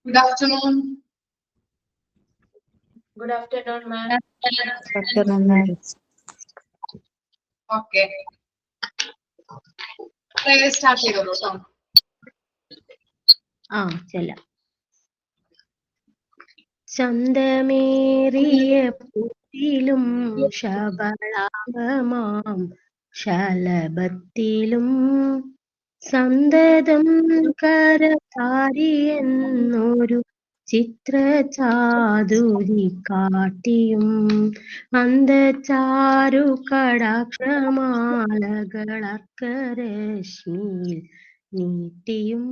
Good afternoon. Good afternoon, ma'am. Okay. Prayer start ചെയ്തോളൂ ട്ടോ. ചെല്ലാം. ചന്തമേറിയ പൂത്തിലും ശബളാഭമാം ശലഭത്തിലും സന്തതം കരകാരിയെന്നൊരു ചിത്രചാതുരി കാട്ടിയും അന്തചാരു കടാക്ഷമാലകളർക്കരശ്മിയിൽ നീട്ടിയും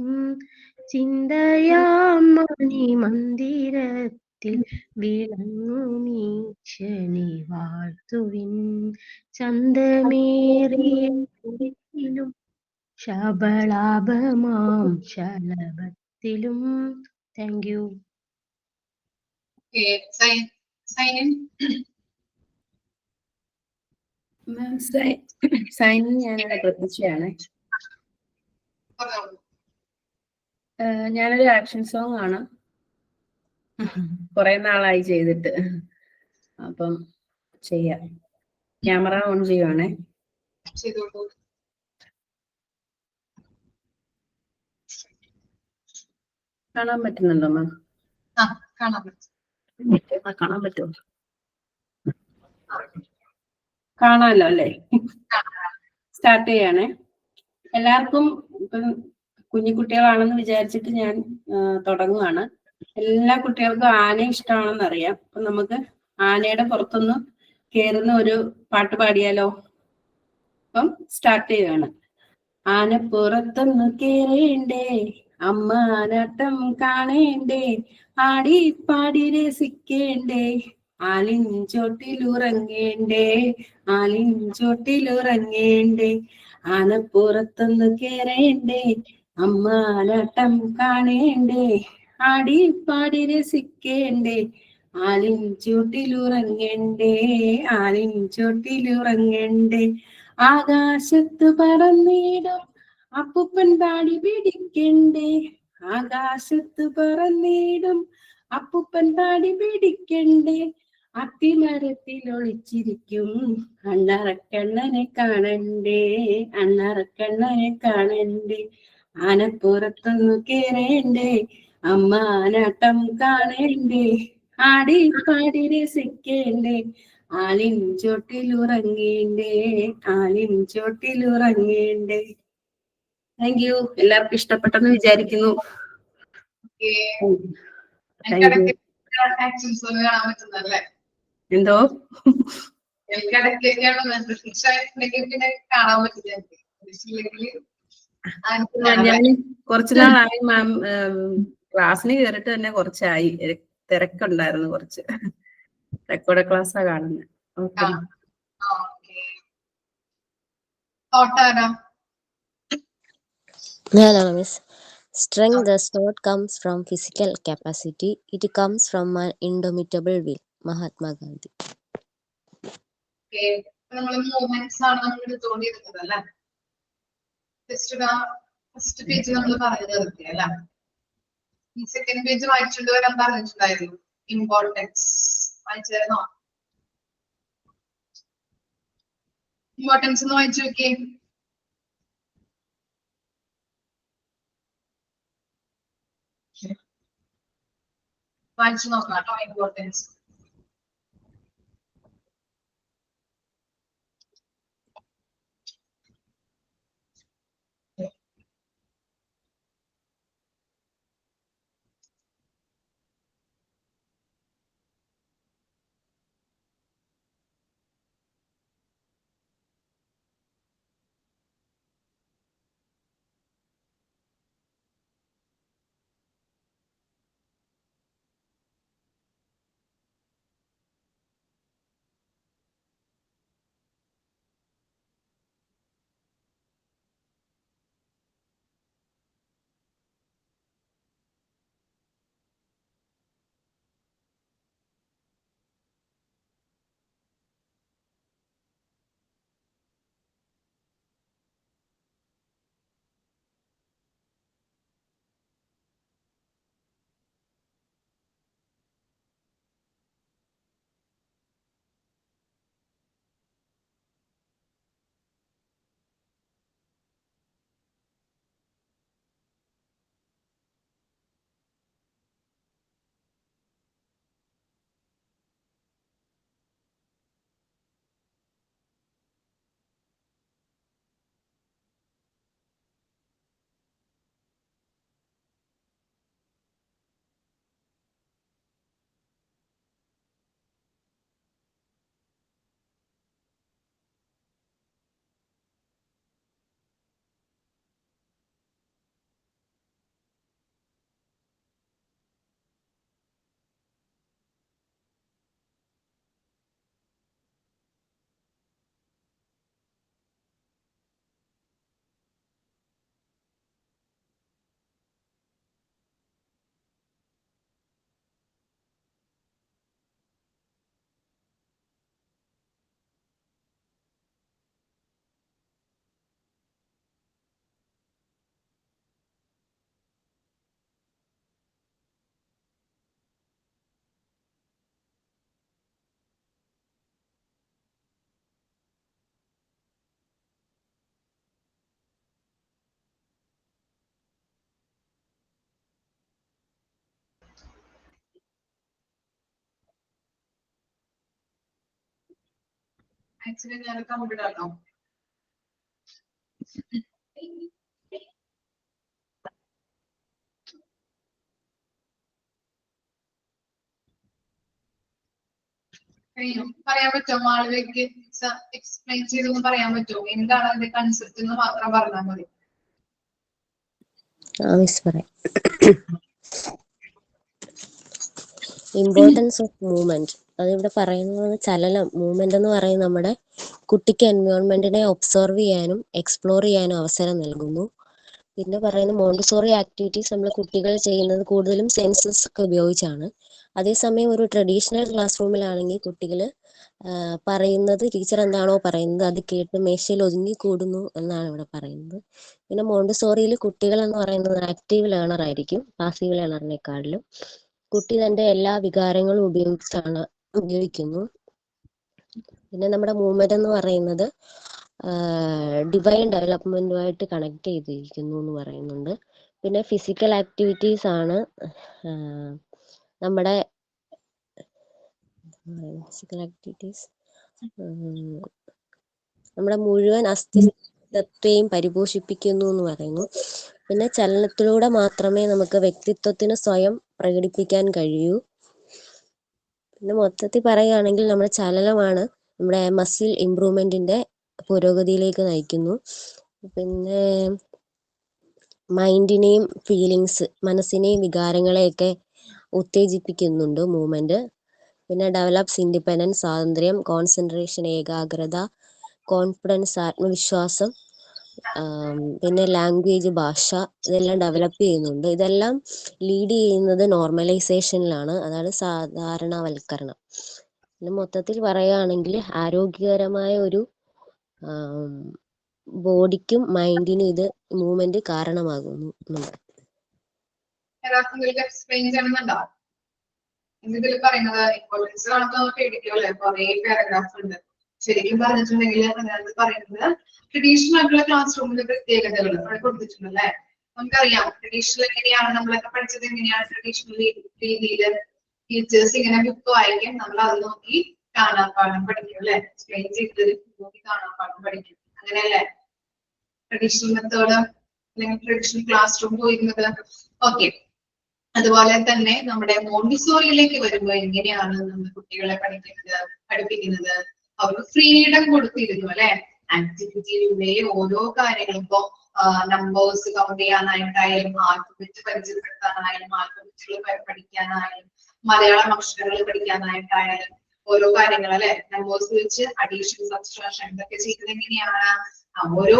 ചിന്തയാം മണിമന്ദിരത്തിൽ വിളങ്ങുമീശനെ വാഴ്ത്തുവിൻ. ചന്തമേറിയ പൂത്തിലും ശബളാഭമാം ശലഭത്തിലും. Thank you. Okay. Sign in. Ma'am sign ഞാനൊരു പ്രതീക്ഷയാണ്. പറഞ്ഞോളൂ. ഞാനൊരു ആക്ഷൻ സോങ് ആണ്, കുറെ നാളായി ചെയ്തിട്ട്. അപ്പം ചെയ്യാം. ക്യാമറ ഓൺ ചെയ്യുവാണേ. ചെയ്തോളൂ. കാണാൻ പറ്റുന്നുണ്ടോ മാം? കാണാൻ പറ്റും. കാണാൻ പറ്റുമോ? കാണാമല്ലോ അല്ലേ? സ്റ്റാർട്ട് ചെയ്യാണേ. എല്ലാവർക്കും ഇപ്പം കുഞ്ഞിക്കുട്ടികളാണെന്ന് വിചാരിച്ചിട്ട് ഞാൻ തുടങ്ങുകയാണ്. എല്ലാ കുട്ടികൾക്കും ആന ഇഷ്ടമാണെന്ന് അറിയാം. അപ്പൊ നമുക്ക് ആനയുടെ പുറത്തുനിന്ന് കേറുന്ന ഒരു പാട്ട് പാടിയാലോ? അപ്പം സ്റ്റാർട്ട് ചെയ്യുകയാണ്. ആനപ്പുറത്തൊന്ന് കേറേണ്ടേ, അമ്മ ആനാട്ടം കാണേണ്ടേ, ആടി പാടി രസിക്കേണ്ടേ, ആലിൻ ചോട്ടിലുറങ്ങേണ്ടേ, ആലിൻ ചോട്ടിലുറങ്ങേണ്ടേ, ആനപ്പുറത്തൊന്ന് കേറേണ്ടേ, അമ്മ ആനാട്ടം കാണേണ്ടേ, ആടി പാടി രസിക്കേണ്ടേ, ആലിൻ ചോട്ടിലുറങ്ങേണ്ടേ, ആലിൻ ചോട്ടിലുറങ്ങേണ്ടേ, ആകാശത്ത് പറന്നിടും അപ്പൂപ്പൻ താടി പിടിക്കണ്ടേ, ആകാശത്ത് പറന്നിടും അപ്പൂപ്പൻ താടി പിടിക്കണ്ടേ, അത്തിമരത്തിൽ ഒളിച്ചിരിക്കും അണ്ണറക്കണ്ണനെ കാണണ്ടേ, അണ്ണറക്കണ്ണനെ കാണണ്ടേ, ആനപ്പുറത്തൊന്നു കേറേണ്ടേ, അമ്മ ആനാട്ടം കാണേണ്ടേ, ആടി പാടി രസിക്കേണ്ടേ, ആലിൻ ചോട്ടിലുറങ്ങേണ്ടേ, ആലിൻ ചോട്ടിലുറങ്ങേണ്ടേ. Thank you. എല്ലാവർക്കും ഇഷ്ടപ്പെട്ടെന്ന് വിചാരിക്കുന്നു. കാണാൻ പറ്റുന്നല്ലേ? എന്തോ എനിക്കിടയ്ക്കൊക്കെയാണ് പിന്നെ കാണാൻ പറ്റില്ല. ഞാൻ കുറച്ചുനാളായി മാം ക്ലാസ്സിന് കയറിട്ട് തന്നെ കുറച്ചായി. തിരക്കുണ്ടായിരുന്നു കുറച്ച്. റെക്കോർഡ് ക്ലാസ്സാ കാണുന്നത്. Okay. Hello, Miss. Strength does not come from physical capacity. It comes from an indomitable will. Mahatma Gandhi. നമ്മള് മൂവ്മെന്റ്സ് ആണ് നമ്മൾ എടുത്തുകൊണ്ടിരുന്നത് അല്ലെ? ഫസ്റ്റ് പേജ് നമ്മൾ പറഞ്ഞു നിർത്തി അല്ലെ? ഈ സെക്കൻഡ് പേജ് വായിച്ചുകൊണ്ട് വരാൻ പറഞ്ഞിട്ടുണ്ടായിരുന്നു. ഇമ്പോർട്ടൻസ് വായിച്ചായിരുന്നോ? ഇമ്പോർട്ടൻസ് ഒന്ന് വായിച്ചു നോക്കിയേ. വായിച്ചു നോക്കാം കേട്ടോ ഇമ്പോർട്ടൻസ്. ആക്ച്വലി ഞാൻ കമ്പ്യൂട്ടർ ആണോ? പറയാൻ പറ്റുമോ? മാളവികക്ക് എക്സ്പ്ലെയിൻ ചെയ്തൊന്ന് പറയാൻ പറ്റുമോ? എന്താണ് അതിന്റെ കൺസെപ്റ്റ് എന്ന് മാത്രം പറഞ്ഞാൽ മതി. മിസ് പറയാം. Importance of movement. അതിവിടെ പറയുന്നത് ചലനം, മൂവ്മെന്റ് എന്ന് പറയുന്നത് നമ്മുടെ കുട്ടിക്ക് എൻവയോൺമെന്റിനെ ഒബ്സർവ് ചെയ്യാനും എക്സ്പ്ലോർ ചെയ്യാനും അവസരം നൽകുന്നു. പിന്നെ പറയുന്നത് മോണ്ടിസോറി ആക്ടിവിറ്റീസ് നമ്മൾ കുട്ടികൾ ചെയ്യുന്നത് കൂടുതലും സെൻസസ് ഒക്കെ ഉപയോഗിച്ചാണ്. അതേസമയം ഒരു ട്രഡീഷണൽ ക്ലാസ് റൂമിലാണെങ്കിൽ കുട്ടികൾ പറയുന്നത് ടീച്ചർ എന്താണോ പറയുന്നത് അത് കേട്ട് മേശയിൽ ഒതുങ്ങിക്കൂടുന്നു എന്നാണ് ഇവിടെ പറയുന്നത്. പിന്നെ മോണ്ടിസോറിയിൽ കുട്ടികൾ എന്ന് പറയുന്നത് ആക്റ്റീവ് ലേണർ ആയിരിക്കും പാസീവ് ലേണറിനെക്കാളിലും. കുട്ടി തന്റെ എല്ലാ വികാരങ്ങളും ഉപയോഗിക്കുന്നു. പിന്നെ നമ്മുടെ മൂവ്മെന്റ് എന്ന് പറയുന്നത് ഡിവൈൻ ഡെവലപ്മെന്റുമായിട്ട് കണക്ട് ചെയ്തിരിക്കുന്നു എന്ന് പറയുന്നുണ്ട്. പിന്നെ ഫിസിക്കൽ ആക്ടിവിറ്റീസ് ആണ് നമ്മുടെ നമ്മുടെ മുഴുവൻ അസ്തിത്വത്തെയും പരിപോഷിപ്പിക്കുന്നു എന്ന് പറയുന്നു. പിന്നെ ചലനത്തിലൂടെ മാത്രമേ നമുക്ക് വ്യക്തിത്വത്തിന് സ്വയം പ്രകടിപ്പിക്കാൻ കഴിയൂ. പിന്നെ മൊത്തത്തിൽ പറയുകയാണെങ്കിൽ നമ്മുടെ ചലനമാണ് നമ്മുടെ മസിൽ ഇംപ്രൂവ്മെന്റിന്റെ പുരോഗതിയിലേക്ക് നയിക്കുന്നു. പിന്നെ മൈൻഡിനെയും മനസ്സിനെയും വികാരങ്ങളെയൊക്കെ ഉത്തേജിപ്പിക്കുന്നുണ്ട് മൂവ്മെന്റ്. പിന്നെ ഡെവലപ്സ് ഇൻഡിപെൻഡൻസ്, സ്വാതന്ത്ര്യം, കോൺസെൻട്രേഷൻ, ഏകാഗ്രത, കോൺഫിഡൻസ്, ആത്മവിശ്വാസം, പിന്നെ ലാംഗ്വേജ്, ഭാഷ, ഇതെല്ലാം ഡെവലപ്പ് ചെയ്യുന്നുണ്ട്. ഇതെല്ലാം ലീഡ് ചെയ്യുന്നത് നോർമലൈസേഷനിലാണ്, അതാണ് സാധാരണവൽക്കരണം. പിന്നെ മൊത്തത്തിൽ പറയുകയാണെങ്കിൽ ആരോഗ്യകരമായ ഒരു ബോഡിക്കും മൈൻഡിനും ഇത് മൂവ്മെന്റ് കാരണമാകുന്നു. എക്സ്പ്ലെയിൻ ചെയ്യണമെന്നുണ്ടോ? ഇതിൽ പറയുന്നത് ഇമ്പോർട്ടൻസ് കാണുമ്പോൾ പേടിക്കുമല്ലേ, കുറെ പാരഗ്രാഫ് ഉണ്ട്. ശരിക്കും പറഞ്ഞിട്ടുണ്ടെങ്കിൽ അതിനകത്ത് പറയുന്നത് ട്രഡീഷണൽ ആയിട്ടുള്ള ക്ലാസ് റൂമിന്റെ പ്രത്യേകതകൾ അവിടെ കൊടുത്തിട്ടുണ്ടല്ലേ. നമുക്കറിയാം ട്രഡീഷണൽ എങ്ങനെയാണ്, നമ്മളൊക്കെ പഠിച്ചത് എങ്ങനെയാണ് ട്രഡീഷണൽ രീതിയിൽ. ടീച്ചേഴ്സ് ഇങ്ങനെ ബുക്ക് വായിക്കും, നമ്മൾ അത് നോക്കി കാണാപ്പാഠം പഠിക്കും അല്ലെ. എക്സ്പ്ലെയിൻ ചെയ്തത് നോക്കി കാണാപ്പാഠം പഠിക്കും, അങ്ങനെയല്ലേ ട്രഡീഷണൽ മെത്തേഡ് അല്ലെങ്കിൽ ട്രഡീഷണൽ ക്ലാസ് റൂം പോയിരുന്നത്. ഓക്കെ, അതുപോലെ തന്നെ നമ്മുടെ മോണ്ടിസോറിയിലേക്ക് വരുമ്പോൾ എങ്ങനെയാണ് നമ്മൾ കുട്ടികളെ പഠിപ്പിക്കുന്നത്? അവർക്ക് ഫ്രീഡം കൊടുത്തിരുന്നു അല്ലെ. ആക്ടിവിറ്റിയിലൂടെ ഓരോ കാര്യങ്ങളും, ഇപ്പോ നമ്പേഴ്സ് കൗണ്ട് ചെയ്യാനായിട്ടായാലും, ആൽഫബറ്റ് പരിചയപ്പെടുത്താനായാലും, ആൽഫബറ്റുകൾ പഠിക്കാനായാലും, മലയാളം അക്ഷരങ്ങൾ പഠിക്കാനായിട്ടായാലും, ഓരോ കാര്യങ്ങൾ അല്ലെ. നമ്പേഴ്സ് വെച്ച് അഡീഷൻ, സബ്സ്ട്രാക്ഷൻ ഇതൊക്കെ ചെയ്തത് എങ്ങനെയാണ്? ഓരോ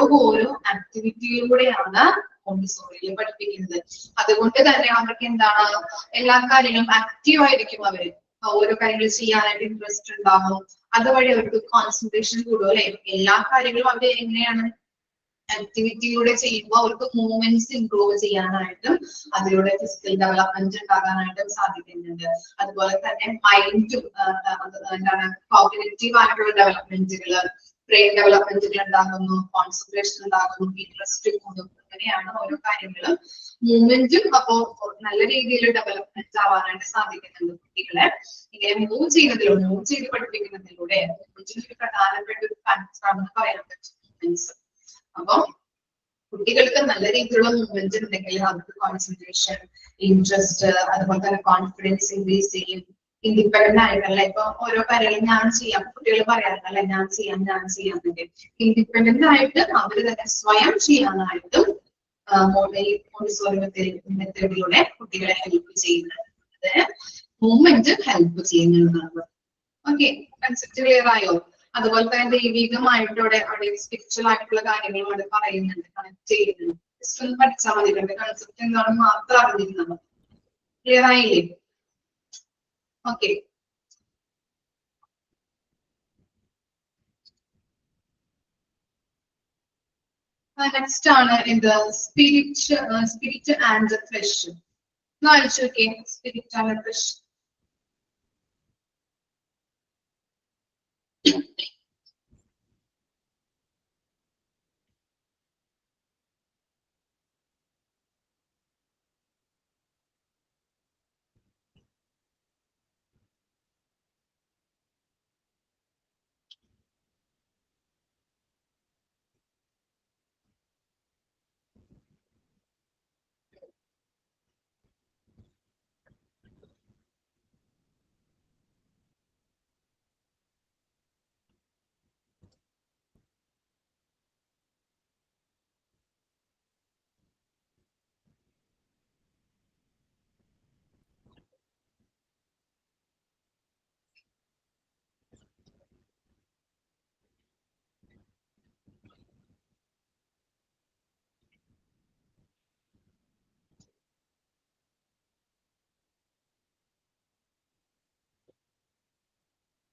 ആക്ടിവിറ്റിയിലൂടെയാണ് മോണ്ടിസോറിയിൽ പഠിപ്പിക്കുന്നത്. അതുകൊണ്ട് തന്നെ അവർക്ക് എന്താണ്, എല്ലാ കാര്യങ്ങളും ആക്റ്റീവ് ആയിരിക്കും. അവര് ഓരോ കാര്യങ്ങൾ ചെയ്യാനായിട്ട് ഇൻട്രസ്റ്റ് ഉണ്ടാവും. അതുവഴി അവർക്ക് കോൺസെൻട്രേഷൻ കൂടും അല്ലെ. എല്ലാ കാര്യങ്ങളും അവര് എങ്ങനെയാണ് ആക്ടിവിറ്റിയിലൂടെ ചെയ്യുമ്പോൾ അവർക്ക് മൂവ്മെന്റ്സ് ഇംപ്രൂവ് ചെയ്യാനായിട്ടും അതിലൂടെ ഫിസിക്കൽ ഡെവലപ്മെന്റ് ഉണ്ടാകാനായിട്ടും സാധിക്കുന്നുണ്ട്. അതുപോലെ തന്നെ മൈൻഡും എന്താണ് കോഗ്നിറ്റീവ് ആയിട്ടുള്ള ഡെവലപ്മെന്റുകള്, ബ്രെയിൻ ഡെവലപ്മെന്റുകൾ ഉണ്ടാകുന്നു, കോൺസെൻട്രേഷൻ ഉണ്ടാകുന്നു, ഇൻട്രസ്റ്റ് കൂടും. അങ്ങനെയാണ് ഓരോ കാര്യങ്ങളും മൂവ്മെന്റും അപ്പോ നല്ല രീതിയിൽ ഡെവലപ്മെന്റ് ആവാനായിട്ട് സാധിക്കുന്നുണ്ട്. കുട്ടികളെ ഇങ്ങനെ മൂവ് ചെയ്ത് പഠിപ്പിക്കുന്നതിലൂടെ ഒരു പ്രധാനപ്പെട്ട ഒരു ഫാക്ടറാണെന്ന് പറയാൻ പറ്റും. അപ്പൊ കുട്ടികൾക്ക് നല്ല രീതിയിലുള്ള മൂവ്മെന്റ് ഉണ്ടെങ്കിൽ അവർക്ക് കോൺസെൻട്രേഷൻ, ഇൻട്രസ്റ്റ്, അതുപോലെ തന്നെ കോൺഫിഡൻസ് ഇൻക്രീസ് ചെയ്യും. ഇൻഡിപെൻഡന്റ് ആയിട്ടല്ല, ഇപ്പൊ ഓരോ കാര്യങ്ങളും ഞാൻ ചെയ്യാം, കുട്ടികൾ പറയാറുണ്ടല്ലേ ഞാൻ ചെയ്യാം എന്നൊക്കെ. ഇൻഡിപെൻഡന്റ് ആയിട്ട് അവര് തന്നെ സ്വയം ചെയ്യാനായിട്ടും മോണ്ടിസോറി മെത്തേഡിലൂടെ കുട്ടികളെ ഹെൽപ്പ് ചെയ്യുന്നുണ്ട്. മൂവ്മെന്റ് ഹെൽപ്പ് ചെയ്യുന്നതാണ്. ഓക്കെ, കൺസെപ്റ്റ് ക്ലിയർ ആയോ? അതുപോലെ തന്നെ ദൈവികമായിട്ടൂടെ അവിടെ സ്പിരിച്വൽ ആയിട്ടുള്ള കാര്യങ്ങളും അവിടെ പറയുന്നുണ്ട്, കണക്ട് ചെയ്യുന്നുണ്ട്. ജസ്റ്റ് ഒന്ന് പഠിച്ചാൽ മതി, കൺസെപ്റ്റ് എന്താണെന്ന് മാത്രം അറിഞ്ഞിരുന്നത്. ക്ലിയർ ആയില്ലേ? ഓക്കെ, നെക്സ്റ്റ് ആണ് എന്ത്? Spirit and flush. ആലോചിച്ചോക്കെ, സ്പിരിറ്റ് ആൻഡ് ഫ്ലഷ്.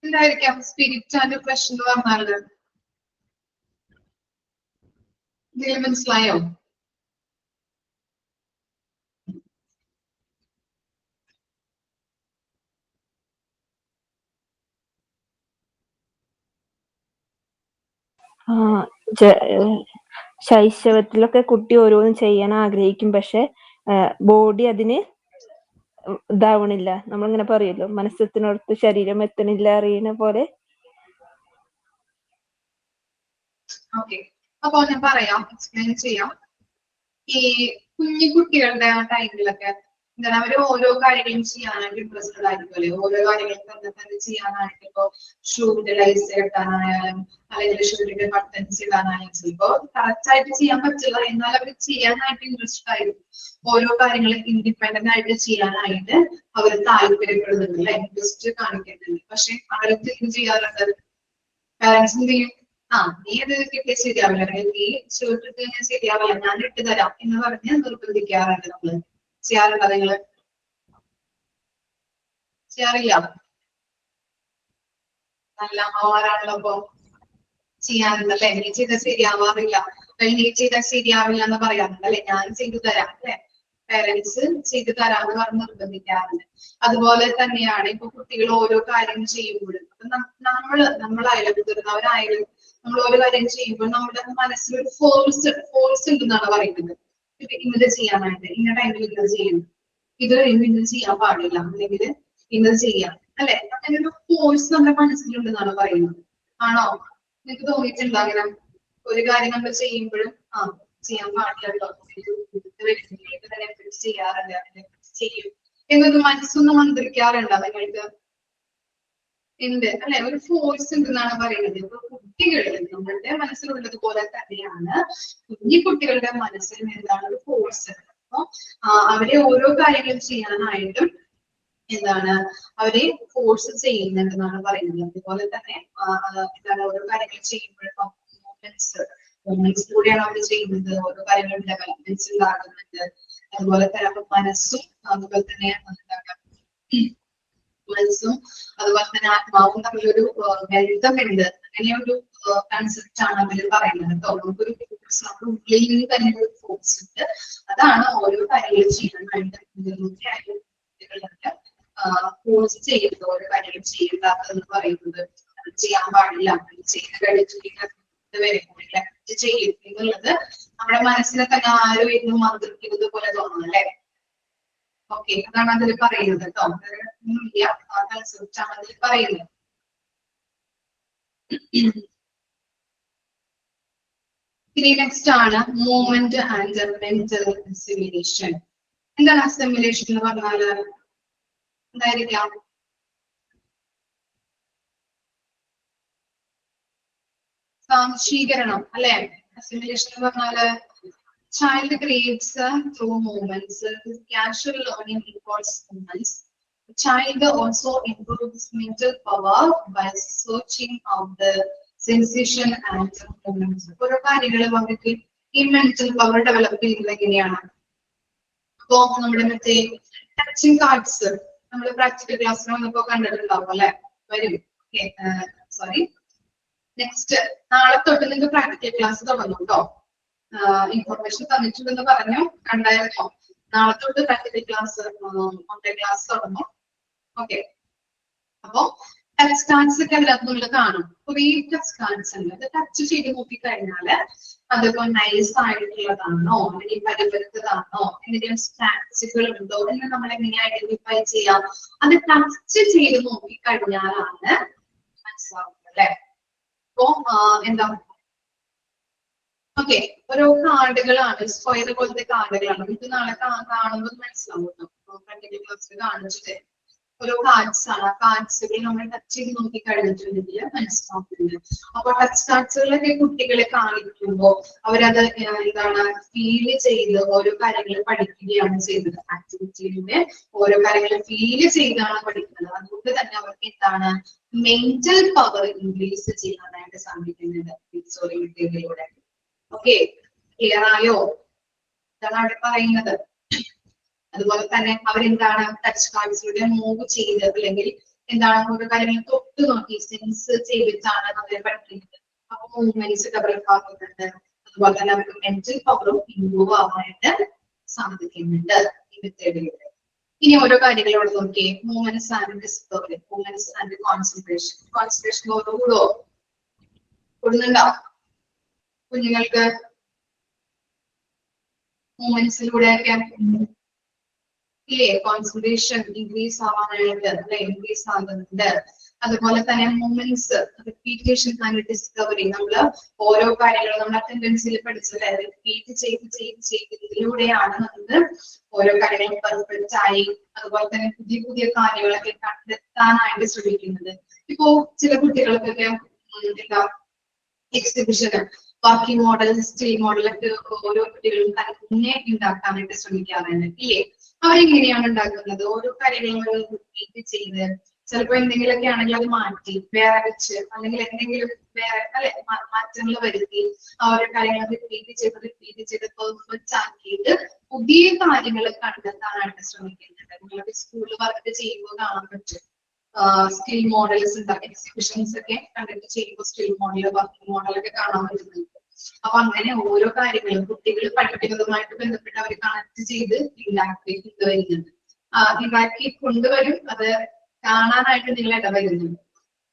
എന്തായിരിക്കാം സ്പിരിറ്റ് ആൻഡ് ഫ്ലഷ് എന്ന് പറഞ്ഞാല്? എന്തെങ്കിലും മനസ്സിലായോ? ശൈശവത്തിലൊക്കെ കുട്ടി ഓരോന്നും ചെയ്യാൻ ആഗ്രഹിക്കും, പക്ഷെ ബോഡി അതിന് ഇതാവണില്ല. നമ്മളിങ്ങനെ പറയുമല്ലോ, മനസ്സെത്തിനോടത്ത് ശരീരം എത്തണില്ല അറിയുന്ന പോലെ. ഓക്കെ, അപ്പൊ ഞാൻ പറയാം, എക്സ്പ്ലെയിൻ ചെയ്യാം. ഈ കുഞ്ഞു കുട്ടികളുടെ ആ ടൈമിലൊക്കെ എന്താണ് അവര് ഓരോ കാര്യങ്ങളും ചെയ്യാനായിട്ട് ഇൻട്രസ്റ്റഡ് ആയിരിക്കുമല്ലേ? ഓരോ കാര്യങ്ങളും തന്നെ ചെയ്യാനായിട്ട് ഇപ്പൊ ഷൂവിന്റെ ലൈസ് കെട്ടാനായാലും അല്ലെങ്കിൽ ഷൂവിന്റെ ബട്ടൺസ് ഇടാനായാലും ചിലപ്പോ കറക്റ്റ് ആയിട്ട് ചെയ്യാൻ പറ്റില്ല, എന്നാൽ അവർ ചെയ്യാനായിട്ട് ഇൻട്രസ്റ്റഡ് ആയിരിക്കും. ഓരോ കാര്യങ്ങളും ഇൻഡിപെൻഡന്റ് ആയിട്ട് ചെയ്യാനായിട്ട് അവർ താല്പര്യപ്പെടുന്നുണ്ട്, അല്ലെ? ഇൻട്രസ്റ്റ് കാണിക്കുന്നുണ്ട്. പക്ഷെ അവരൊക്കെ ഇത് ചെയ്യാറുണ്ട്, പാരന്റ്സ് എന്ത് ചെയ്യും? നീ ഇത് കിട്ടിയ ശരിയാവില്ല, അല്ലെങ്കിൽ നീ ഷർട്ട് ഇട്ട് കഴിഞ്ഞാൽ ശരിയാവില്ല, ഞാൻ ഇട്ട് തരാം എന്ന് പറഞ്ഞ് നിർബന്ധിക്കാറുണ്ട്. നമ്മള് ചെയ്യാറുണ്ടോ? നിങ്ങള് ചെയ്യാറില്ല? നല്ല അമ്മമാരാണല്ലോ അപ്പൊ ചെയ്യാറുണ്ടല്ലേ? നീ ചെയ്താൽ ശരിയാവാറില്ല, അല്ലെങ്കിൽ നീ ചെയ്താൽ ശരിയാവില്ല എന്ന് പറയാറുണ്ട് അല്ലെ? ഞാൻ ചെയ്തു തരാം അല്ലെ? പേരൻസ് ചെയ്തു തരാമെന്ന് പറഞ്ഞ് നിർബന്ധിക്കാറുണ്ട്. അതുപോലെ തന്നെയാണ് ഇപ്പൊ കുട്ടികൾ ഓരോ കാര്യം ചെയ്യുമ്പോഴും നമ്മളായാലും മുതിർന്നവരായാലും നമ്മൾ ഓരോ കാര്യം ചെയ്യുമ്പോൾ നമ്മുടെ മനസ്സിലൊരു ഫോഴ്സ് ഉണ്ടെന്നാണ് പറയുന്നത്. ഇന്നത് ചെയ്യാനായിട്ട് ഇന്ന ടൈമിൽ ഇന്നത് ചെയ്യണം, ഇത് ഇന്നത് ചെയ്യാൻ പാടില്ല, അല്ലെങ്കിൽ ഇന്നത് ചെയ്യാം അല്ലെ? അങ്ങനെ ഒരു ഫോഴ്സ് നമ്മുടെ മനസ്സിലുണ്ടെന്നാണ് പറയുന്നത്. ആണോ? നിങ്ങൾക്ക് തോന്നിയിട്ടുണ്ടോ അങ്ങനെ? ഒരു കാര്യം നമ്മൾ ചെയ്യുമ്പോഴും ചെയ്യാൻ പാടില്ല, ചെയ്യാറുണ്ട്, ചെയ്യും എന്നൊരു മനസ്സൊന്ന് മന്ത്രിക്കാറുണ്ടോ നിങ്ങൾക്ക്? ഉണ്ട് അല്ലെ? ഒരു ഫോഴ്സ് ഉണ്ടെന്നാണ് പറയുന്നത്. ഇപ്പൊ കുട്ടികളിൽ നമ്മളുടെ മനസ്സിലുള്ളത് പോലെ തന്നെയാണ് കുഞ്ഞു കുട്ടികളുടെ മനസ്സിൽ എന്താണ് ഒരു ഫോഴ്സ്. അപ്പൊ അവരെ ഓരോ കാര്യങ്ങളും ചെയ്യാനായിട്ടും എന്താണ് അവരെ ഫോഴ്സ് ചെയ്യുന്നുണ്ടെന്നാണ് പറയുന്നത്. അതുപോലെ തന്നെ എന്താണ് ഓരോ കാര്യങ്ങൾ ചെയ്യുമ്പോഴും മൊമെന്റ്സിലൂടെയാണ് അവർ ചെയ്യുന്നത്. ഓരോ കാര്യങ്ങളും ഡെവലപ്മെന്റ്സ് ഉണ്ടാകുന്നുണ്ട്. അതുപോലെ തന്നെ മനസ്സും അതുപോലെ തന്നെ മനസ്സും അതുപോലെ തന്നെ ആത്മാവും തമ്മിലൊരു ബന്ധമുണ്ട്. അങ്ങനെയൊരു കൺസെപ്റ്റ് ആണ് അവർ പറയുന്നത് കേട്ടോ. നമുക്കൊരു ഫോഴ്സ് നമ്മുടെ ഉള്ളിൽ നിന്ന് തന്നെ ഒരു ഫോഴ്സ് ഉണ്ട്. അതാണ് ഓരോ കാര്യങ്ങൾ ചെയ്യാനായിട്ട് ഫോഴ്സ് ചെയ്യുന്നത്, ഓരോ കാര്യങ്ങൾ ചെയ്യേണ്ടതെന്ന് പറയുന്നത്. ചെയ്യാൻ പാടില്ല, ചെയ്ത് കഴിഞ്ഞിട്ട് വരെ ചെയ്യും എന്നുള്ളത് നമ്മുടെ മനസ്സിനെ തന്നെ ആരോ ഇന്നും മന്ത്രിക്കുന്നത് പോലെ തോന്നുന്നു അല്ലെ? ഓക്കെ, അതാണ് അതിൽ പറയുന്നത് കേട്ടോ. കൺസെപ്റ്റാണ് അതിൽ പറയുന്നത്. ഇനി നെക്സ്റ്റ് ആണ് മൂവ്മെന്റ് ആൻഡ് മെന്റൽ അസിമിലേഷൻ. എന്താണ് അസിമിലേഷൻ എന്ന് പറഞ്ഞാല്? എന്തായിരിക്കാം? സ്വാംശീകരണം അല്ലെ? അസിമിലേഷൻ എന്ന് പറഞ്ഞാല് child creates through movements. Casual learning involves movements. The child also improves mental power by searching out the sensation and movements. ഓരോ കാര്യങ്ങൾ വന്നിട്ട് ഈ മെന്റൽ പവർ ഡെവലപ്പ് ചെയ്യുന്നത് എങ്ങനെയാണ്? അപ്പോ നമ്മുടെ മറ്റേ ടച്ചിങ് കാർഡ്സ് നമ്മൾ പ്രാക്ടിക്കൽ ക്ലാസ്സിൽ വന്നപ്പോ കണ്ടിട്ടുണ്ടാവും അല്ലെ? വരും. സോറി, നെക്സ്റ്റ് നാളെ തൊട്ട് നിങ്ങൾക്ക് പ്രാക്ടിക്കൽ ക്ലാസ് തുടങ്ങും കേട്ടോ. ഇൻഫർമേഷൻ തന്നിട്ടുണ്ടെന്ന് പറഞ്ഞു, കണ്ടായിരുന്നോ? നാളെ തൊട്ട് പ്രാക്ടിക്കൽ ക്ലാസ് ഓൺലൈൻ ക്ലാസ് തുടങ്ങും. ഓക്കെ, അപ്പൊ ടച്ച് കാർഡ്സ് ഒക്കെ അതിനകത്തുള്ള കാണും. കുറേ ടച്ച് കാർഡ്സ് ഉണ്ട്. അത് ടച്ച് ചെയ്ത് നോക്കിക്കഴിഞ്ഞാല് അതിപ്പോ നൈസ് ആയിട്ടുള്ളതാണോ അല്ലെങ്കിൽ പരമ്പരത്തതാണോ, എന്തെങ്കിലും സ്ക്രാച്ചുകൾ ഉണ്ടോ എന്ന് നമ്മൾ എങ്ങനെ ഐഡന്റിഫൈ ചെയ്യാം? അത് ടച്ച് ചെയ്ത് നോക്കിക്കഴിഞ്ഞാലാണ് മനസ്സിലാവുന്നത് അല്ലെ? അപ്പോ എന്താ, ഓക്കെ, ഓരോ കാർഡുകളാണ്, സ്ക്വയർ പോലത്തെ കാർഡുകളാണ്. ഇത് നാളെ കാണുമ്പോൾ മനസ്സിലാവും കേട്ടോ. പ്രാക്ടിക്കൽ ക്ലാസ്സിൽ കാണിച്ചിട്ട് ഓരോ കാർഡ്സ് ആണ്. ആ കാർഡ്സുകൾ നമ്മൾ ടച്ച് ചെയ്ത് നോക്കി കഴിഞ്ഞിട്ടുണ്ടെങ്കിൽ മനസ്സിലാവുന്നുണ്ട്. അപ്പൊ ടച്ച് കാർഡ്സുകളൊക്കെ കുട്ടികളെ കാണിക്കുമ്പോൾ അവരത് എന്താണ് ഫീല് ചെയ്ത് ഓരോ കാര്യങ്ങൾ പഠിക്കുകയാണ് ചെയ്തത്. ആക്ടിവിറ്റിയിലൂടെ ഓരോ കാര്യങ്ങൾ ഫീല് ചെയ്താണ് പഠിക്കുന്നത്. അതുകൊണ്ട് തന്നെ അവർക്ക് എന്താണ് മെന്റൽ പവർ ഇൻക്രീസ് ചെയ്യാനായിട്ട് സാധിക്കുന്നുണ്ട് വിഷ്വലിലൂടെ. ഓക്കെ, ക്ലിയർ ആയോ? ഇതാണ് അവിടെ പറയുന്നത്. അതുപോലെ തന്നെ അവരെന്താണ് ടച്ച് കാർഡ്സിലൂടെ മൂവ് ചെയ്ത് അല്ലെങ്കിൽ എന്താണ് ഓരോ കാര്യങ്ങൾ തൊട്ട് നോക്കി സെൻസ് ചെയ്തിട്ടാണ് അവരെ പഠിക്കുന്നത്. അപ്പൊ മൂവ്മെന്റ്സ് ഡെവലപ്പ് ആകുന്നുണ്ട്. അതുപോലെ തന്നെ അവർക്ക് മെന്റൽ പവറും ഇമ്പ്രൂവ് ആവാനായിട്ട് സാധിക്കുന്നുണ്ട് ഈ മെത്തേഡിലൂടെ. ഇനി ഓരോ കാര്യങ്ങളോട് നോക്കിയേ. Movements and discovery, movements and concentration. Concentration കൂടുവോ? കൂടുന്നുണ്ടോ കുഞ്ഞുങ്ങൾക്ക്? മൂവ്മെന്റ്സിലൂടെയൊക്കെ ഇല്ലേ കോൺസെൻട്രേഷൻ ഇൻക്രീസ് ആവാനായിട്ട് അല്ലെ ഇൻക്രീസ് ആകുന്നുണ്ട്. അതുപോലെ തന്നെ മൂവ്മെന്റ്സ് റിപ്പീറ്റേഷൻ ആൻഡ് ഡിസ്കവറി. നമ്മള് ഓരോ കാര്യങ്ങളും നമ്മുടെ അറ്റൻഡൻസിൽ പഠിച്ചത് റിപ്പീറ്റ് ചെയ്ത് ഇതിലൂടെയാണ് നമുക്ക് ഓരോ കാര്യങ്ങളും പെർഫെക്റ്റ് ആയി അതുപോലെ തന്നെ പുതിയ പുതിയ കാര്യങ്ങളൊക്കെ കണ്ടെത്താനായിട്ട് ശ്രമിക്കുന്നത്. ഇപ്പോ ചില കുട്ടികൾക്കൊക്കെ എന്താ എക്സിബിഷന് വർക്കിംഗ് മോഡൽ, സ്റ്റിൽ മോഡലൊക്കെ ഓരോ കുട്ടികളും തന്നെ ഉണ്ടാക്കാനായിട്ട് ശ്രമിക്കാറുണ്ട് ഇല്ലേ? അവരെങ്ങനെയാണ് ഉണ്ടാക്കുന്നത്? ഓരോ കാര്യങ്ങളും റിപ്പീറ്റ് ചെയ്ത് ചിലപ്പോ എന്തെങ്കിലുമൊക്കെ ആണെങ്കിൽ അത് മാറ്റി വേറെ വെച്ച് അല്ലെങ്കിൽ എന്തെങ്കിലും വേറെ അല്ലെ മാറ്റങ്ങൾ വരുത്തി ഓരോ കാര്യങ്ങൾ റിപ്പീറ്റ് ചെയ്ത് പെർഫെക്റ്റ് ആക്കിയിട്ട് പുതിയ കാര്യങ്ങൾ കണ്ടെത്താനായിട്ട് ശ്രമിക്കുന്നുണ്ട്. നിങ്ങൾക്ക് സ്കൂളിൽ വർക്ക് ചെയ്യുമ്പോൾ കാണാൻ പറ്റും. സ്കിൽ മോഡൽസ് ഉണ്ടാക്കി എക്സിബിഷൻസ് ഒക്കെ കണ്ടക്ട് ചെയ്യുമ്പോൾ സ്കിൽ മോഡൽ, വർക്കിംഗ് മോഡലൊക്കെ കാണാൻ പറ്റുന്നുണ്ട്. അപ്പൊ അങ്ങനെ ഓരോ കാര്യങ്ങളും കുട്ടികൾ പഠിക്കുന്നതുമായിട്ട് ബന്ധപ്പെട്ട് അവർ കണക്ട് ചെയ്ത് ഉണ്ടാക്കി കൊണ്ടുവരുന്നുണ്ട്. ഉണ്ടാക്കി കൊണ്ടുവരും. അത് കാണാനായിട്ട് നിങ്ങൾ ഇടവരുന്നുണ്ട്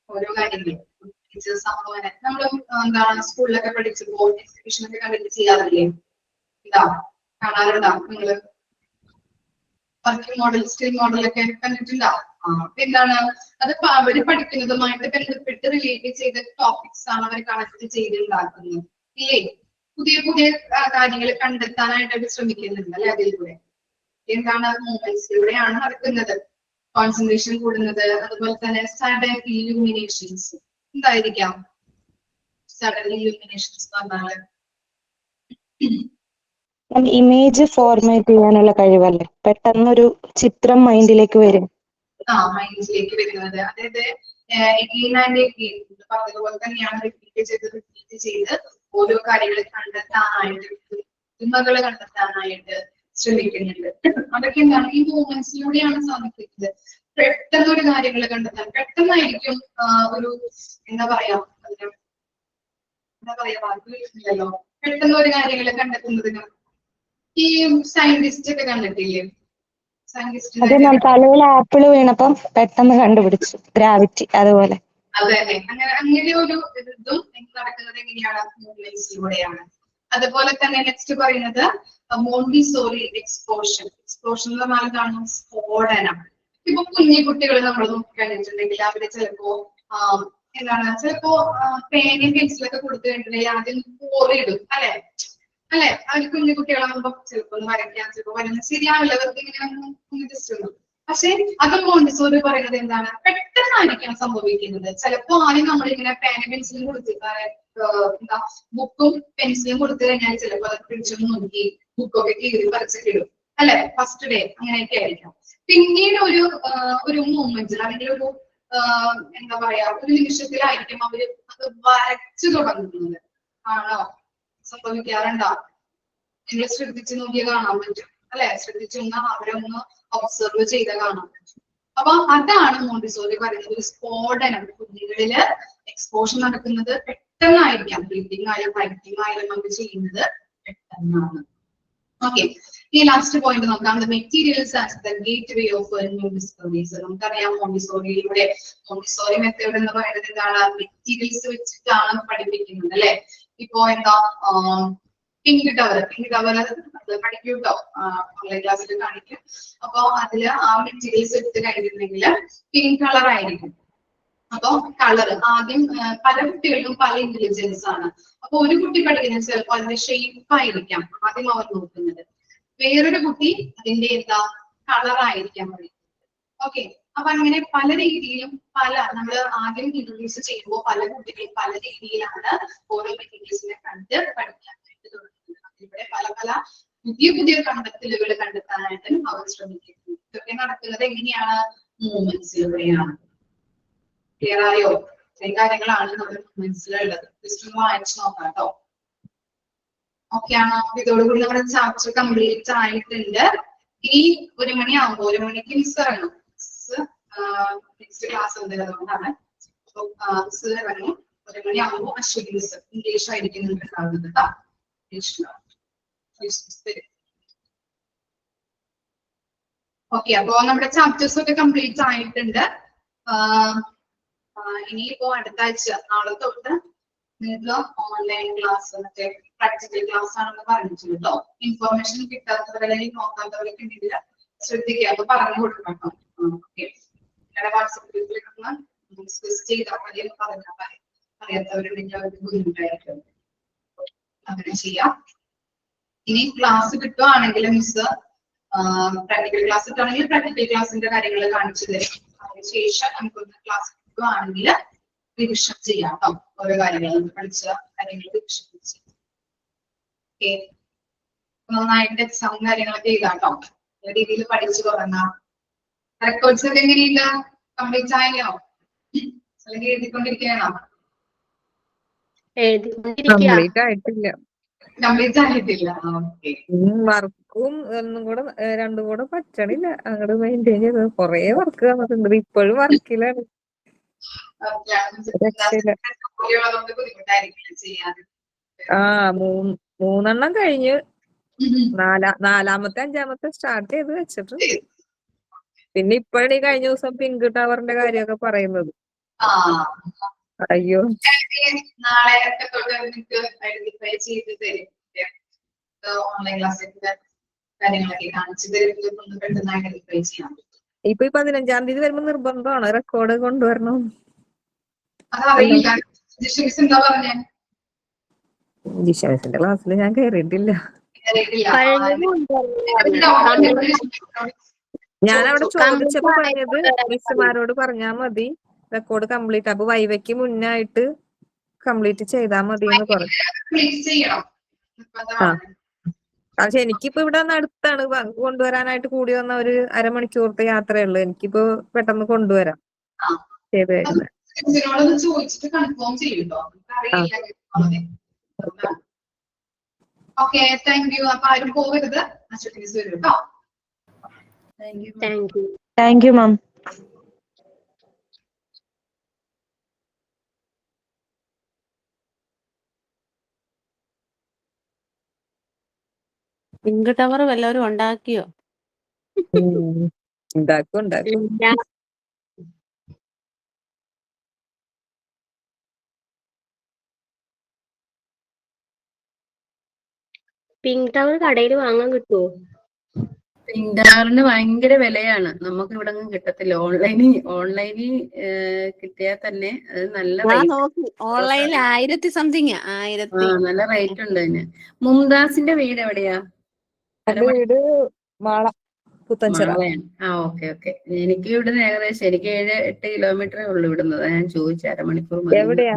ഓരോ കാര്യങ്ങളും. സംഭവം നമ്മൾ എന്താണ് സ്കൂളിലൊക്കെ പഠിച്ചപ്പോൾ എക്സിബിഷൻ ഒക്കെ കണ്ടക്ട് ചെയ്യാറില്ലേ? ഇതാ കാണാറുണ്ടോ നിങ്ങള്? വർക്കിംഗ് മോഡൽ, സ്കിൽ മോഡലൊക്കെ കണ്ടിട്ടുണ്ടാവും. എന്താണ് അതിപ്പോ അവര് പഠിക്കുന്നതുമായിട്ട് ബന്ധപ്പെട്ട് റിലേറ്റ് ചെയ്ത ടോപ്പിക്സ് ആണ് അവർ കണക്ട് ചെയ്ത് ഉണ്ടാക്കുന്നത് ഇല്ലേ? പുതിയ പുതിയ കാര്യങ്ങൾ കണ്ടെത്താനായിട്ട് അവർ ശ്രമിക്കുന്നുണ്ട് അല്ലെ? അതിലൂടെ എന്താണ് മൂവ്മെന്റ്സിലൂടെയാണ് നടക്കുന്നത്. കോൺസെൻട്രേഷൻ കൂടുന്നത്. അതുപോലെ തന്നെ സഡൻ ഇല്യൂമിനേഷൻസ്. എന്തായിരിക്കാം സഡൻ ഇല്യൂമിനേഷൻസ് എന്ന് പറഞ്ഞാല്? ഇമേജ് ഫോർമാറ്റ് ചെയ്യാനുള്ള കഴിവല്ലേ? പെട്ടെന്നൊരു ചിത്രം മൈൻഡിലേക്ക് വരും. മൈൻഡിലേക്ക് വരുന്നത്. അതായത് പറഞ്ഞതുപോലെ തന്നെയാണ് റിപ്പീറ്റ് ചെയ്ത് ഓരോ കാര്യങ്ങൾ കണ്ടെത്താനായിട്ട് സിനിമകള് കണ്ടെത്താനായിട്ട് ശ്രമിക്കുന്നുണ്ട്. അതൊക്കെ എന്താണ് ഈ മൂവ്മെന്റ്സിലൂടെയാണ് സാധിക്കുന്നത്. പെട്ടെന്നൊരു കാര്യങ്ങൾ കണ്ടെത്താൻ പെട്ടെന്നായിരിക്കും ഒരു എന്താ പറയാ വാക്കുകളില്ലല്ലോ. പെട്ടെന്ന് ഒരു കാര്യങ്ങൾ കണ്ടെത്തുന്നതിന് ഈ സയന്റിസ്റ്റ് ഒക്കെ കണ്ടിട്ടില്ലേ? തലയിൽ ആപ്പിള് വീണപ്പം പെട്ടെന്ന് കണ്ടുപിടിച്ചു ഗ്രാവിറ്റി. അതുപോലെ അതെ അങ്ങനെ ഒരു ഇതും നടക്കുന്നത് എങ്ങനെയാണ്? മൂവ്മെന്റ്സിലൂടെയാണ്. അതുപോലെ തന്നെ നെക്സ്റ്റ് പറയുന്നത് മോണ്ടിസോറി എക്സ്പോഷൻ. എക്സ്പോഷൻ എന്ന് പറഞ്ഞാൽ എന്താണ്? സ്ഫോടനം. ഇപ്പൊ കുഞ്ഞു കുട്ടികൾ നമ്മൾ നോക്കിക്കഴിഞ്ഞിട്ടുണ്ടെങ്കിൽ അവര് ചിലപ്പോ ചിലപ്പോ പേനയും പെൻസിലൊക്കെ കൊടുത്തു കഴിഞ്ഞിട്ടുണ്ടെങ്കിൽ ആദ്യം കോറിയിടും അല്ലെ? അവർ കുഞ്ഞു കുട്ടികളാകുമ്പോ ചിലപ്പോ ഒന്ന് വരയ്ക്കാൻ ചിലപ്പോ വരുന്നത് ശരിയാവില്ല. അവർക്ക് ഇങ്ങനെ ജസ്റ്റ് ഒന്നും. പക്ഷെ അത് മോണ്ടിസോറി പറയുന്നത് എന്താണ്? പെട്ടെന്നായിരിക്കാം സംഭവിക്കുന്നത്. ചിലപ്പോ ആദ്യം നമ്മളിങ്ങനെ പേന പെൻസിലും കൊടുത്തിട്ട് ബുക്കും പെൻസിലും കൊടുത്തു കഴിഞ്ഞാൽ ചിലപ്പോ അത് പിടിച്ചൊന്ന് നോക്കി ബുക്കൊക്കെ കീറി പറിച്ചിട്ടിടും അല്ലെ? ഫസ്റ്റ് ഡേ അങ്ങനെയൊക്കെ ആയിരിക്കാം. പിന്നീട് ഒരു മൂവ്മെന്റിൽ അല്ലെങ്കിൽ ഒരു എന്താ പറയാ ഒരു നിമിഷത്തിലായിരിക്കും അവര് അത് വരച്ചു തുടങ്ങുന്നത്. ആണോ? സംഭവിക്കാറുണ്ടോ? നിങ്ങൾ ശ്രദ്ധിച്ചു നോക്കിയാൽ കാണാൻ പറ്റും അല്ലെ? ശ്രദ്ധിച്ചൊന്ന് അവരൊന്ന് ഒബ്സർവ് ചെയ്ത് കാണാൻ പറ്റും. അപ്പൊ അതാണ് മോണ്ടിസോറി പറയുന്നത് ഒരു സ്ഫോടനം. കുഞ്ഞുങ്ങളില് എക്സ്പോഷർ നടക്കുന്നത് പെട്ടെന്നായിരിക്കാം. റീഡിങ് ആയാലും റൈറ്റിംഗ് ആയാലും അവർ ചെയ്യുന്നത് പെട്ടെന്നാണ്. ഓക്കെ, ഈ ലാസ്റ്റ് പോയിന്റ് നോക്കാം. Materials as the gate way of new discoveries. നമുക്കറിയാം മോണ്ടിസോറിയിലൂടെ മോണ്ടിസോറി മെത്തേഡ് എന്ന് പറയുന്നത് എന്താണ്? മെറ്റീരിയൽസ് വെച്ചിട്ടാണ് പഠിപ്പിക്കുന്നത് അല്ലെ? ഇപ്പോ എന്താ പിങ്ക് ടവർ പഠിക്കൂട്ടോ, ഓൺലൈൻ ക്ലാസ്സിൽ കാണിക്കും. അപ്പൊ അതില് ആ മെറ്റീരിയൽസ് എടുത്ത് കഴിഞ്ഞിട്ടുണ്ടെങ്കിൽ പിങ്ക് കളർ ആയിരിക്കും. അപ്പൊ കളർ ആദ്യം പല കുട്ടികൾക്കും പല ഇന്റലിജൻസ് ആണ്. അപ്പൊ ഒരു കുട്ടി പഠിക്കുന്നത് ചിലപ്പോൾ അതിന്റെ ഷേപ്പ് ആയിരിക്കാം ആദ്യം അവർ നോക്കുന്നത്. വേറൊരു കുട്ടി അതിന്റെ എന്താ കളർ ആയിരിക്കാം പഠിക്കുന്നത്. ഓക്കെ, അപ്പൊ അങ്ങനെ പല രീതിയിലും നമ്മൾ ആദ്യം ഇൻട്രൊഡ്യൂസ് ചെയ്യുമ്പോൾ പല കുട്ടികളും പല രീതിയിലാണ് ഓരോ മെറ്റീരിയൽസിനെ കണ്ട് പഠിക്കാനായിട്ട് തുടങ്ങുന്നത്. അതിലൂടെ പല പുതിയ കണ്ടെത്തലുകൾ കണ്ടെത്താനായിട്ട് അവർ ശ്രമിക്കുന്നു. ഇതൊക്കെ നടക്കുന്നത് എങ്ങനെയാണ്? മൂവ്മെന്റ്സിലൂടെയാണ്. ക്ലിയർ ആയോ? ഇത്രയും കാര്യങ്ങളാണ് നമ്മുടെ മൂവ്മെന്റ്സിലുള്ളത്. ജസ്റ്റ് ഒന്ന് വായിച്ചു നോക്കാം കേട്ടോ. ഓക്കെ ആണോ? ഇതോടുകൂടി നമ്മുടെ ചാപ്റ്റർ കംപ്ലീറ്റ് ആയിട്ടുണ്ട്. ഈ 1 മണിയാകുമ്പോ 1 മണിക്ക് മിസ് ഇറങ്ങും. നെക്സ്റ്റ് ക്ലാസ് ഉണ്ട്, അതുകൊണ്ടാണ്. മിസ് പറഞ്ഞു 1 മണിയാകുമ്പോൾ അശ്വതി മിസ് ഇംഗ്ലീഷ് ആയിരിക്കും നിങ്ങൾക്ക് ഉണ്ടാവുന്നത് കേട്ടോ. ഓക്കെ, അപ്പൊ നമ്മുടെ ചാപ്റ്റേഴ്സ് ഒക്കെ കംപ്ലീറ്റ് ആയിട്ടുണ്ട്. ഇനിയിപ്പോ അടുത്ത ആഴ്ച നാളെ തൊട്ട് നിങ്ങൾക്ക് ഓൺലൈൻ ക്ലാസ് മറ്റേ പ്രാക്ടിക്കൽ ക്ലാസ് ആണെന്ന് പറഞ്ഞിട്ടുണ്ട് കേട്ടോ. ഇൻഫോർമേഷൻ കിട്ടാത്തവരല്ലെങ്കിൽ നോക്കാത്തവരൊക്കെ ഉണ്ടെങ്കിൽ ശ്രദ്ധിക്കുക, അപ്പൊ പറഞ്ഞു കൊടുക്കണം. ഓക്കെ, നിങ്ങളുടെ വാട്സപ്പ് ഗ്രൂപ്പിലൊക്കെ ഡിസ്കസ് ചെയ്താൽ മതി എന്ന് പറഞ്ഞാൽ മതി. അറിയാത്തവരുണ്ടെങ്കിൽ അവർക്ക് ബുദ്ധിമുട്ടായിരിക്കും. അങ്ങനെ ചെയ്യാം. ഇനി ക്ലാസ് കിട്ടുവാണെങ്കിൽ മിസ് പ്രാക്ടിക്കൽ ക്ലാസ് കിട്ടുകയാണെങ്കിൽ പ്രാക്ടിക്കൽ ക്ലാസിന്റെ കാര്യങ്ങൾ കാണിച്ചു തരും. അതിനുശേഷം നമുക്കൊന്ന് ക്ലാസ് കിട്ടുവാണെങ്കിൽ റിവിഷൻ ചെയ്യാം കേട്ടോ. ഓരോ കാര്യങ്ങൾ പഠിച്ച കാര്യങ്ങൾ റിവിഷൻ ചെയ്യാം. ഓക്കെ, നന്നായിട്ട് എക്സാമും കാര്യങ്ങളൊക്കെ എഴുതാട്ടോ. നല്ല രീതിയിൽ പഠിച്ചു തുടങ്ങാം. റെക്കോർഡ്സ് ഒക്കെ എങ്ങനെയില്ല? കംപ്ലീറ്റ് ആയോ അല്ലെങ്കിൽ എഴുതിക്കൊണ്ടിരിക്കുകയാണോ? കംപ്ലീറ്റ് ആയിട്ടില്ല. കംപ്ലീറ്റ് ആയിട്ടില്ല. ഓക്കെ, വർക്കും ഒന്നും കൂടെ രണ്ടും കൂടെ പറ്റണില്ല. അങ്ങോട്ട് മെയിൻറ്റെയിൻ ചെയ്ത് കൊറേ വർക്ക് തന്നിട്ടുണ്ട്. ഇപ്പോഴും വർക്കിലാണ്. ബുദ്ധിമുട്ടായിരിക്കും ചെയ്യാൻ. 3 കഴിഞ്ഞ് 4ാമത്തെ 5ാമത്തെ സ്റ്റാർട്ട് ചെയ്ത് വെച്ചിട്ടുണ്ട്. പിന്നെ ഇപ്പോഴാണ് ഈ കഴിഞ്ഞ ദിവസം പിങ്ക് ടവറിന്റെ കാര്യമൊക്കെ പറയുന്നത്. അയ്യോ, നാളെ തൊട്ട് നിങ്ങൾക്ക് ഐഡന്റിഫൈ ചെയ്ത് തരും. ഓൺലൈൻ ക്ലാസ്സിന്റെ കാര്യങ്ങളൊക്കെ കാണിച്ചു തരും. പെട്ടെന്ന് ഐഡന്റിഫൈ ചെയ്യാൻ പറ്റും. ഇപ്പൊ 15ാം തീയതി വരുമ്പോ നിർബന്ധമാണ് റെക്കോർഡ് കൊണ്ടുവരണം. അതറിയില്ല. എന്താ പറഞ്ഞേ? ജിഷാസിന്റെ ക്ലാസ്സിൽ ഞാൻ കയറിയിട്ടില്ല. ഞാൻ അവിടെ ചോദിച്ചപ്പോ പറഞ്ഞത് മിസ്സുമാരോട് പറഞ്ഞാ മതി റെക്കോർഡ് കംപ്ലീറ്റ്, അപ്പൊ വൈവയ്ക്ക് മുന്നായിട്ട് കംപ്ലീറ്റ് ചെയ്താൽ മതി എന്ന് പറഞ്ഞു. പക്ഷെ എനിക്കിപ്പോ ഇവിടെ അടുത്താണ്, കൊണ്ടുവരാനായിട്ട് കൂടി വന്ന ഒരു അരമണിക്കൂറത്തെ യാത്രയുള്ളൂ. എനിക്കിപ്പോ പെട്ടെന്ന് കൊണ്ടുവരാം ചെയ്ത് കഴിഞ്ഞാൽ. ചോദിച്ചിട്ട് കൺഫേം ചെയ്യൂട്ടോ. Okay, thank you. അപ്പൊ ആരും പോകരുത്. അശ്വതി മിസ് വരും കേട്ടോ. Thank you ma'am. Pink tower വല്ലവരും ഉണ്ടാക്കിയോ? ഉണ്ടാക്കും. പിങ്ക് ടവർ കടയിൽ വാങ്ങാൻ കിട്ടുമോ? പിങ്ക് ടവറിന് ഭയങ്കര വിലയാണ്. നമുക്ക് ഇവിടെ ഒന്നും കിട്ടത്തില്ല. ഓൺലൈനിൽ കിട്ടിയാൽ തന്നെ അത് നല്ല ഓൺലൈനിൽ 1000 സംതിങ്. നല്ല റേറ്റ് ഉണ്ട് അതിന്. മുംതാസിന്റെ വീട് എവിടെയാ? വീട് മാള പുത്തഞ്ചിറ. ഓക്കെ. എനിക്ക് ഇവിടുന്ന് ഏകദേശം എനിക്ക് 7-8 കിലോമീറ്ററേ ഉള്ളൂ ഇവിടുന്ന്. ഞാൻ ചോദിച്ചു, അരമണിക്കൂർ എവിടെയാ?